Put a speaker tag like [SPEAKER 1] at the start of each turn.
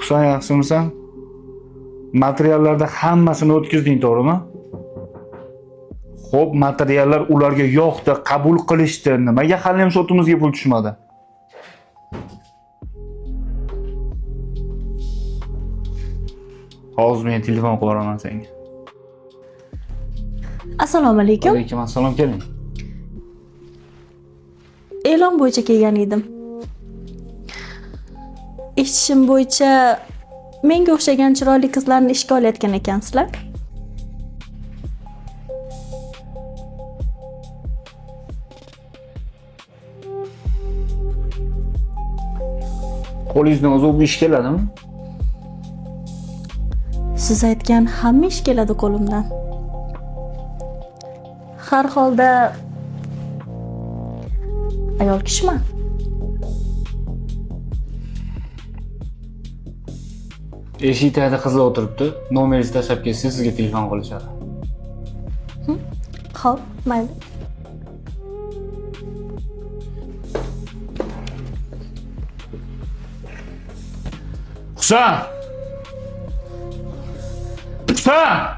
[SPEAKER 1] Husan, yaxshimisan? Materiallarda hammasini o'tkazding, to'g'rimi? Xo'p, materiallar ularga yoqdi, qabul qilishdi. Nimaga hali ham sotimizga pul tushmadi? Hozir men telefon qilaman senga.
[SPEAKER 2] Assalomu alaykum.
[SPEAKER 1] Alaykum assalom, keling.
[SPEAKER 2] E'lon bo'yicha kelgan edim. Eshitishim bo'yicha menga o'xshagan chiroyli qizlarni ishga olayotgan ekansizlar.
[SPEAKER 1] Qo'lingizdan o'zi bu ish keladimi?
[SPEAKER 2] Siz aytgan hamma ish keladi qo'limdan. Har holda ayol kishiman.
[SPEAKER 1] Eshik tagida qizlar o'tiribdi. Nomeringizni tashlab kelsangiz sizga telefon qilishadi.
[SPEAKER 2] Xo'p, mayli.
[SPEAKER 1] Husan! Husan!